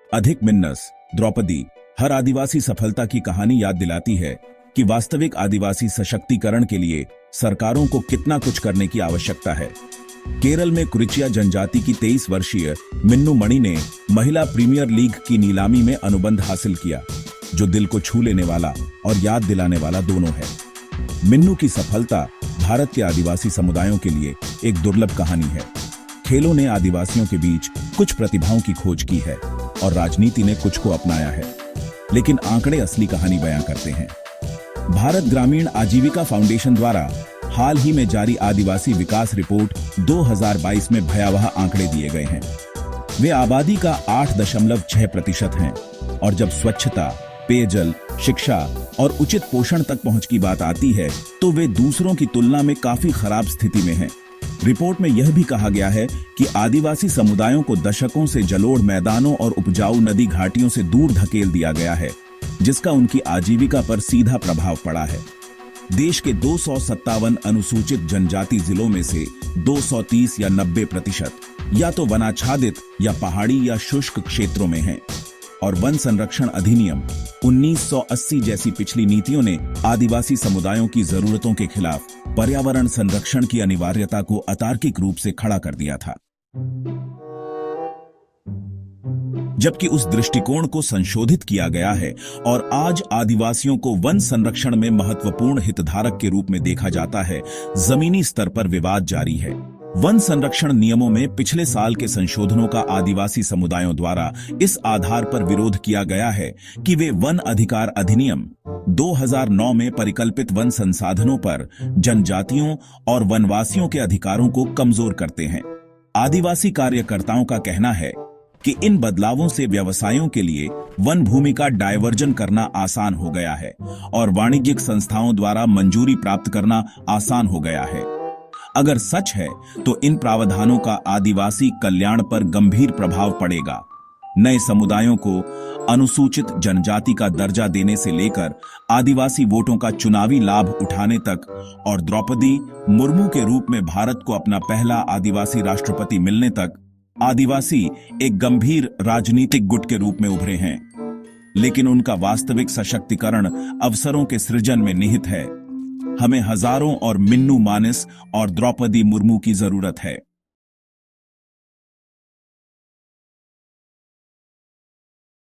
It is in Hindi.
अधिक मिन्नस द्रौपदी हर आदिवासी सफलता की कहानी याद दिलाती है कि वास्तविक आदिवासी सशक्तिकरण के लिए सरकारों को कितना कुछ करने की आवश्यकता है। केरल में कुरिचिया जनजाति की 23 वर्षीय मिन्नू मणि ने महिला प्रीमियर लीग की नीलामी में अनुबंध हासिल किया, जो दिल को छू लेने वाला और याद दिलाने वाला दोनों है। मिन्नू की सफलता भारत के आदिवासी समुदायों के लिए एक दुर्लभ कहानी है। खेलों ने आदिवासियों के बीच कुछ प्रतिभाओं की खोज की है और राजनीति ने कुछ को अपनाया है, लेकिन आंकड़े असली कहानी बयां करते हैं। भारत ग्रामीण आजीविका फाउंडेशन द्वारा हाल ही में जारी आदिवासी विकास रिपोर्ट 2022 में भयावह आंकड़े दिए गए हैं। वे आबादी का 8.6% हैं और जब स्वच्छता, पेयजल, शिक्षा और उचित पोषण तक पहुंच की बात आती है तो वे दूसरों की तुलना में काफी खराब स्थिति में हैं। रिपोर्ट में यह भी कहा गया है कि आदिवासी समुदायों को दशकों से जलोढ़ मैदानों और उपजाऊ नदी घाटियों से दूर धकेल दिया गया है, जिसका उनकी आजीविका पर सीधा प्रभाव पड़ा है। देश के 257 अनुसूचित जनजाति जिलों में से 230 या 90% या तो वनाच्छादित या पहाड़ी या शुष्क क्षेत्रों में हैं, और वन संरक्षण अधिनियम 1980 जैसी पिछली नीतियों ने आदिवासी समुदायों की जरूरतों के खिलाफ पर्यावरण संरक्षण की अनिवार्यता को अतार्किक रूप से खड़ा कर दिया था। जबकि उस दृष्टिकोण को संशोधित किया गया है और आज आदिवासियों को वन संरक्षण में महत्वपूर्ण हितधारक के रूप में देखा जाता है, जमीनी स्तर पर विवाद जारी है। वन संरक्षण नियमों में पिछले साल के संशोधनों का आदिवासी समुदायों द्वारा इस आधार पर विरोध किया गया है कि वे वन अधिकार अधिनियम 2009 में परिकल्पित वन संसाधनों पर जनजातियों और वनवासियों के अधिकारों को कमजोर करते हैं। आदिवासी कार्यकर्ताओं का कहना है कि इन बदलावों से व्यवसायों के लिए वन भूमि का डायवर्जन करना आसान हो गया है और वाणिज्यिक संस्थाओं द्वारा मंजूरी प्राप्त करना आसान हो गया है। अगर सच है तो इन प्रावधानों का आदिवासी कल्याण पर गंभीर प्रभाव पड़ेगा। नए समुदायों को अनुसूचित जनजाति का दर्जा देने से लेकर आदिवासी वोटों का चुनावी लाभ उठाने तक और द्रौपदी मुर्मू के रूप में भारत को अपना पहला आदिवासी राष्ट्रपति मिलने तक आदिवासी एक गंभीर राजनीतिक गुट के रूप में उभरे हैं, लेकिन उनका वास्तविक सशक्तिकरण अवसरों के सृजन में निहित है। हमें हजारों और मिन्नू मानिस और द्रौपदी मुर्मू की जरूरत है।